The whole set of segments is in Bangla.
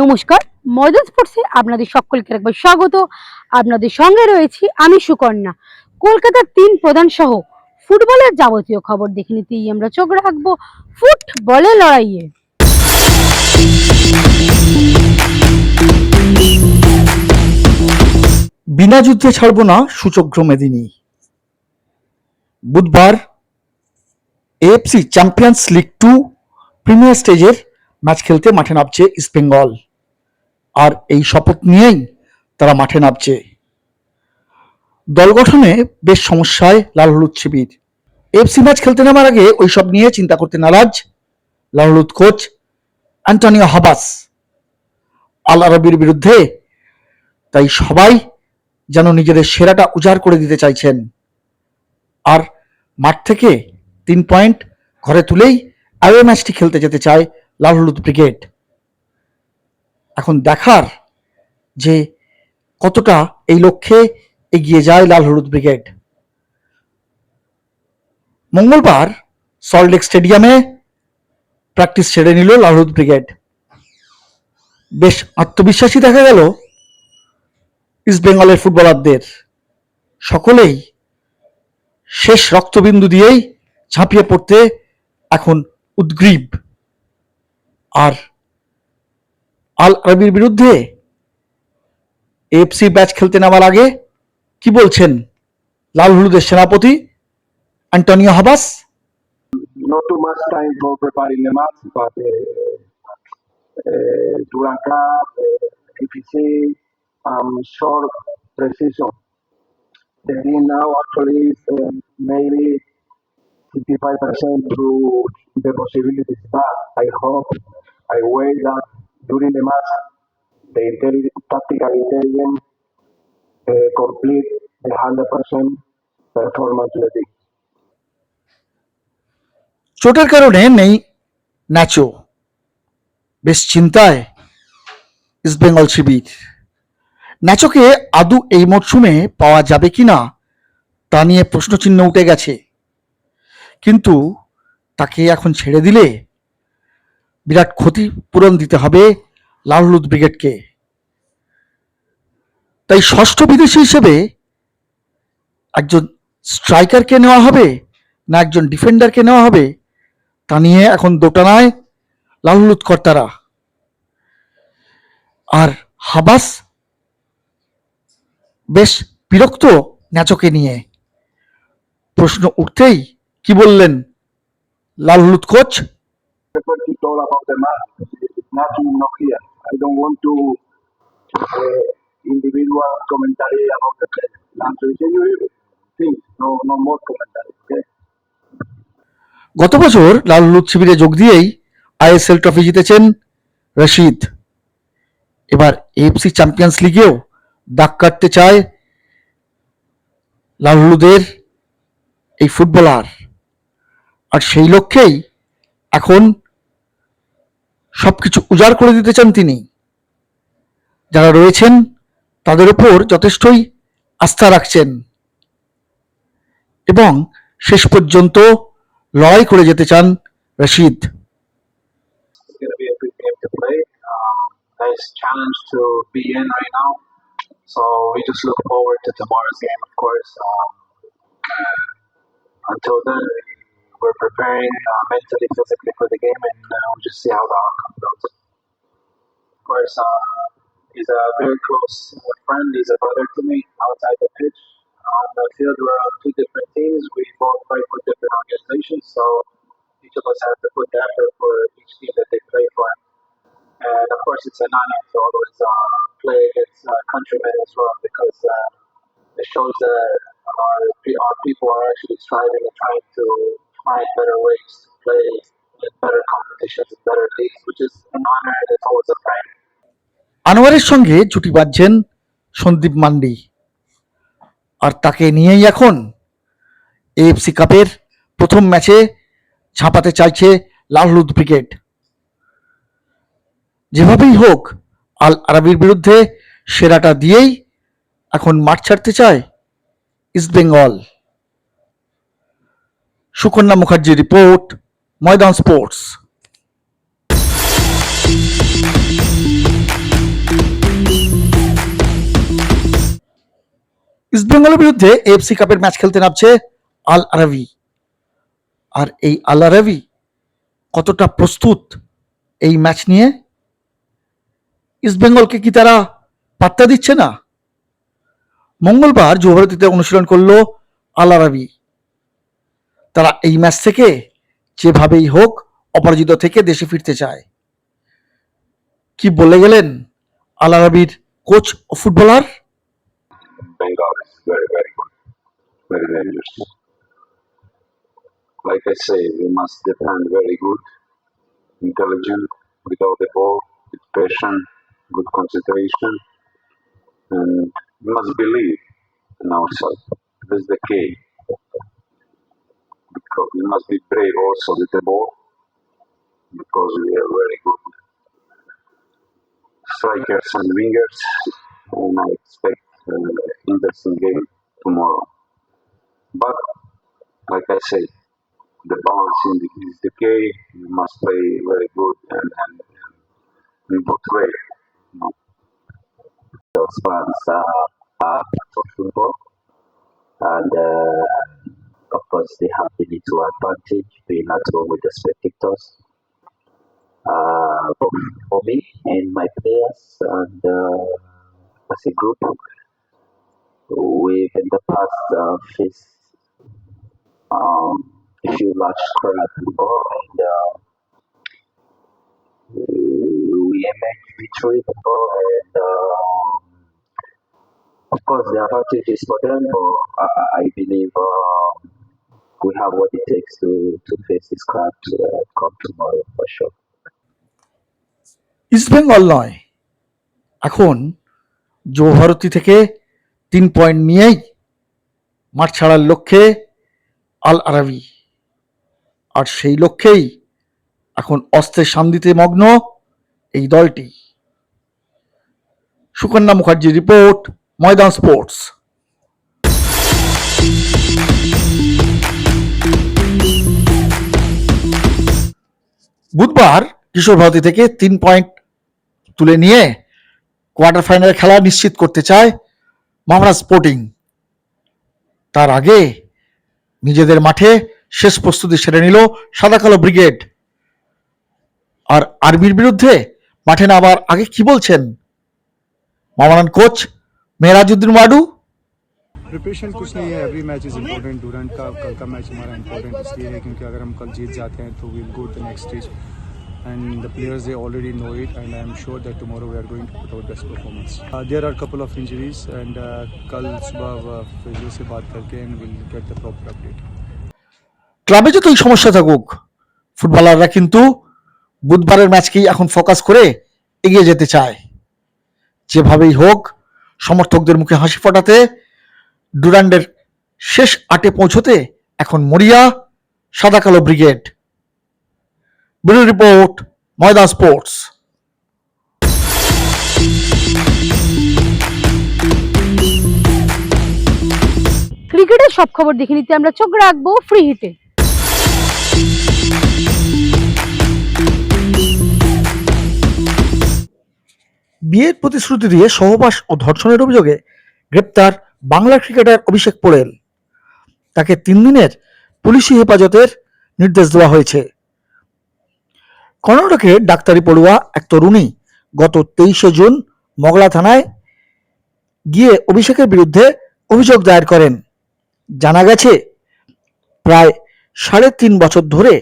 নমস্কার, মডার্ন স্পোর্টসে আপনাদের সকলকে একবার স্বাগত। আপনাদের সঙ্গে রয়েছি আমি সুকন্যা। কলকাতার তিন প্রধান সহ ফুটবলের যাবতীয় খবর দেখে নিতেই আমরা চোখ রাখবো ফুটবলের লড়াইয়ে। বিনা যুদ্ধে ছাড়ব না সূচগ্র মেদিনী। বুধবার এএফসি চ্যাম্পিয়ন্স লিগ 2 প্রিমিয়ার স্টেজের ম্যাচ খেলতে মাঠে নামছে ইস্টবেঙ্গল, আর এই শপথ নিয়েই তারা মাঠে নামছে। দল গঠনে বেশ সমস্যায় লাল হলুদ শিবির। এএফসি ম্যাচ খেলতে নামার আগে ওইসব নিয়ে চিন্তা করতে নারাজ লাল হলুদ কোচ অ্যান্টনিও হাবাস আল আরাবির বিরুদ্ধে। তাই সবাই যেন নিজেদের সেরাটা উজাড় করে দিতে চাইছেন, আর মাঠ থেকে 3 পয়েন্ট ঘরে তুলেই অ্যাওয়ে ম্যাচটি খেলতে যেতে চায় লাল হলুদ ব্রিগেড। এখন দেখার যে কতটা এই লক্ষ্যে এগিয়ে যায় লাল হলুদ ব্রিগেড। মঙ্গলবার সল্টলেক স্টেডিয়ামে প্র্যাকটিস ছেড়ে নিল লাল হলুদ ব্রিগেড। বেশ আত্মবিশ্বাসী দেখা গেল ইস্টবেঙ্গলের ফুটবলারদের। সকলেই শেষ রক্তবিন্দু দিয়েই ঝাঁপিয়ে পড়তে এখন উদ্গ্রীব। আর আল আরাবির বিরুদ্ধে এএফসি ম্যাচ খেলতে নামার আগে কি বলছেন লাল হলুদের সেনাপতি Antonio Habas? Not too much time for preparing the match, but to rank up, efficient, short precision. The team now actually is maybe 55% through the possibilities, but I hope, I wait that during the match, the tactical intelligence complete the 100% performance of the team. চোটের কারণে নেই ন্যাচো, বেশ চিন্তায় ইস্টবেঙ্গল শিবির। ন্যাচোকে আদৌ এই মরশুমে পাওয়া যাবে কিনা তা নিয়ে প্রশ্নচিহ্ন উঠে গেছে, কিন্তু তাকে এখন ছেড়ে দিলে বিরাট ক্ষতিপূরণ দিতে হবে লাল হলুদ ব্রিগেডকে। তাই ষষ্ঠ বিদেশি হিসেবে একজন স্ট্রাইকারকে নেওয়া হবে না একজন ডিফেন্ডারকে নেওয়া হবে তা নিয়ে এখন দোটানায় লাল হলুদ কর্তারা। আর হাবাস বেশ বিরক্ত ন্যাচোকে নিয়ে। প্রশ্ন উঠতেই কি বললেন লাল হলুদ coach? Prefer to talk about the match. Not here. I don't want to individual commentary about the player. No more commentary. Okay. গত বছর লাল হলুদ শিবিরে যোগ দিয়েই আইএসএল ট্রফি জিতেছেন রশিদ। এবার এএফসি চ্যাম্পিয়ন্স লিগেও দাগ কাটতে চায় লাল হলুদের এই ফুটবলার, আর সেই লক্ষ্যেই এখন সবকিছু উজাড় করে দিতে চান তিনি। যারা রয়েছেন তাদের উপর যথেষ্টই আস্থা রাখছেন এবং শেষ পর্যন্ত লড়াই করে যেতে চান Rashid. It's going to be a good game to play. Nice challenge to be in right now. So we just look forward to tomorrow's game, of course. Until then, we're preparing mentally, physically for the game, and we'll just see how the outcome goes. Of course, he's a very close friend. He's a brother to me outside the pitch. On the field, we're on two different teams. We both fight for different organizations, so each of us has to put the effort for each team that they play for. And of course, it's an honor to always play against countrymen as well, because it shows that our people are actually striving and trying to find better ways to play in better competitions and better leagues, which is an honor and it's always a pride. আনোয়ারের সঙ্গে জুটি বাঁধছেন সন্দীপ মান্ডি, আর তাকে নিয়েই এখন এএফসি কাপের প্রথম ম্যাচে ঝাঁপাতে চাইছে লাল হলুদ ব্রিগেড। যেভাবেই হোক আল আরাবির বিরুদ্ধে সেরাটা দিয়েই এখন মাঠ ছাড়তে চায় ইস্টবেঙ্গল। সুকন্যা মুখার্জি রিপোর্ট, ময়দান স্পোর্টস। ইস্টবেঙ্গলের বিরুদ্ধে এএফসি কাপের ম্যাচ খেলতে নামছে আল আরাবি। আর এই আল আরাবি কতটা প্রস্তুত এই ম্যাচ নিয়ে? ইস্টবেঙ্গলকে কি তারা পাত্তা দিচ্ছে না? মঙ্গলবার যুবভারতীতে অনুশীলন করলো আল আরাবি। তারা এই ম্যাচ থেকে যেভাবেই হোক অপরাজিত থেকে দেশে ফিরতে চায়। কি বলে গেলেন আল আরাবির কোচ ও footballer? Bengal is very, very good, very dangerous. Like I say, we must defend very good, intelligent, without the ball, with passion, good concentration, and we must believe in ourselves. This is the key. Because we must be brave also with the ball, because we are very good strikers and wingers, and I expect interesting game tomorrow. But like I say, the balance is the key. You must play very good and in good way. You know. Those fans are for football, and of course they have the little advantage being at home with the spectators. For me and my players and as a group, we've in the past faced a few large crowd before, and we emerged victory before, and of course the advantage is for them, but I believe we have what it takes to face this crowd come tomorrow for sure. East Bengal নয়, এখন যুবভারতী থেকে 3 পয়েন্ট নিয়েই মাঠ ছাড়ার লক্ষ্যে আল আরাবি। আর সেই লক্ষ্যেই এখন অস্ত্রের সান্নিধ্যে মগ্ন এই দলটি। সুকন্যা মুখার্জির রিপোর্ট, ময়দান স্পোর্টস। বুধবার কিশোর ভারতী থেকে 3 পয়েন্ট তুলে নিয়ে কোয়ার্টার ফাইনালে খেলা নিশ্চিত করতে চায় মামরা স্পোর্টিং। তার আগে নিজেদের মাঠে শেষ প্রস্তুতি সেরে নিল সাদা কালো ব্রিগেড। আর আর্মির বিরুদ্ধে মাঠে নামার আগে কি বলছেন মামরান কোচ মেহরাজউদ্দিন ওয়াডু? प्रिपरेशन कुछ नहीं है, every match is important. Durand का कल का मैच हमारा इम्पोर्टेंट इसलिए है क्योंकि अगर हम कल जीत जाते हैं तो will go to the next stage and the players they already know it and I am sure that tomorrow we are going to put our best performance. There are couple of injuries and कल सुबह फिजियो से बात करके and will get the proper update. ক্লাবে যতই সমস্যা থাকুক, ফুটবলাররা কিন্তু বুধবারের ম্যাচকেই এখন ফোকাস করে এগিয়ে যেতে চায়। যেভাবেই হোক সমর্থকদের মুখে হাসি ফোটাতে, ডুরান্ডের শেষ 8-এ পৌঁছতে এখন মরিয়া সাদা কালো ব্রিগেড। ব্যুরো রিপোর্ট, ময়দান স্পোর্টস। ক্রিকেটের সব খবর দেখে নিতে আমরা চোখ রাখবো ফ্রি হিটে। বিয়ের প্রতিশ্রুতি দিয়ে সহবাস ও ধর্ষণের অভিযোগে গ্রেপ্তার বাংলা ক্রিকেটার অভিষেক পোড়েল। তাকে 3 দিনের পুলিশি হেফাজতের নির্দেশ দেওয়া হয়েছে। কর্ণাটকের ডাক্তারি পড়ুয়া এক তরুণী গত 23শে জুন মগলা থানায় গিয়ে অভিষেকের বিরুদ্ধে অভিযোগ দায়ের করেন। জানা গেছে প্রায় 3.5 বছর ধরে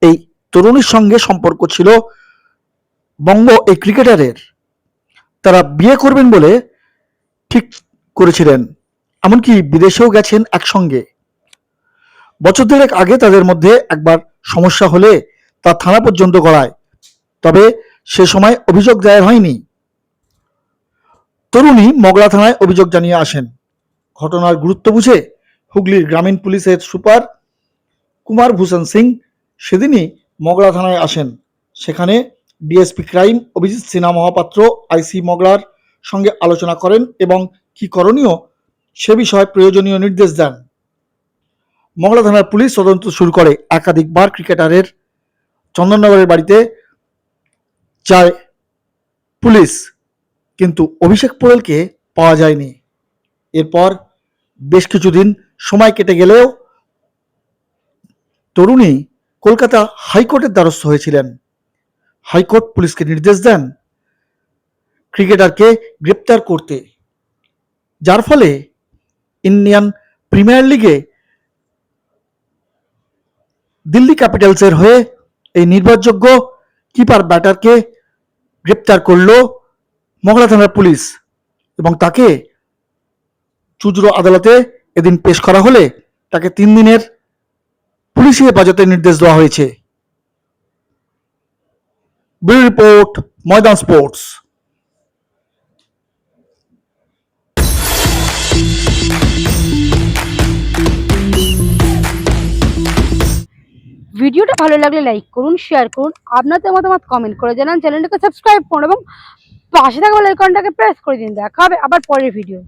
এই তরুণীর সঙ্গে সম্পর্ক ছিল বঙ্গ এই ক্রিকেটারের। তারা বিয়ে করবেন বলে ঠিক করেছিলেন, এমনকি বিদেশেও গেছেন একসঙ্গে। বছর দেড়েক আগে তাদের মধ্যে একবার সমস্যা হলে তা থানা পর্যন্ত গড়ায়, তবে সে সময় অভিযোগ দায়ের হয়নি। তরুণী মগলা থানায় অভিযোগ জানিয়ে আসেন। ঘটনার গুরুত্ব বুঝে হুগলির গ্রামীণ পুলিশের সুপার কুমার ভূষণ সিং সেদিনই মগলা থানায় আসেন। সেখানে ডিএসপি ক্রাইম অভিজিৎ সিনহা মহাপাত্র আইসি মগলার সঙ্গে আলোচনা করেন এবং কি করণীয় সে বিষয়ে প্রয়োজনীয় নির্দেশ দেন। মগলা থানার পুলিশ তদন্ত শুরু করে। একাধিকবার ক্রিকেটারের চন্দননগরের বাড়িতে যায় পুলিশ, কিন্তু অভিষেক পোড়েলকে পাওয়া যায়নি। এরপর বেশ কিছুদিন সময় কেটে গেলেও তরুণী কলকাতা হাইকোর্টের দ্বারস্থ হয়েছিলেন। হাইকোর্ট পুলিশকে নির্দেশ দেন ক্রিকেটারকে গ্রেপ্তার করতে, যার ফলে ইন্ডিয়ান প্রিমিয়ার লিগে দিল্লি ক্যাপিটালসের হয়ে এই নির্ভরযোগ্য কিপার ব্যাটারকে গ্রেপ্তার করল মংলা থানার পুলিশ এবং তাকে চুঁচুড়া আদালতে এদিন পেশ করা হলে তাকে 3 দিনের পুলিশি হেফাজতের নির্দেশ দেওয়া হয়েছে। ব্যুরো রিপোর্ট, ময়দান স্পোর্টস। ভিডিওটা ভালো লাগলে লাইক করুন, শেয়ার করুন, আপনাদের মতামত কমেন্ট করে জানান, চ্যানেলটাকে সাবস্ক্রাইব করুন এবং পাশে থাকা বেল আইকনটাকে প্রেস করে দিন। দেখা হবে আবার পরের ভিডিও।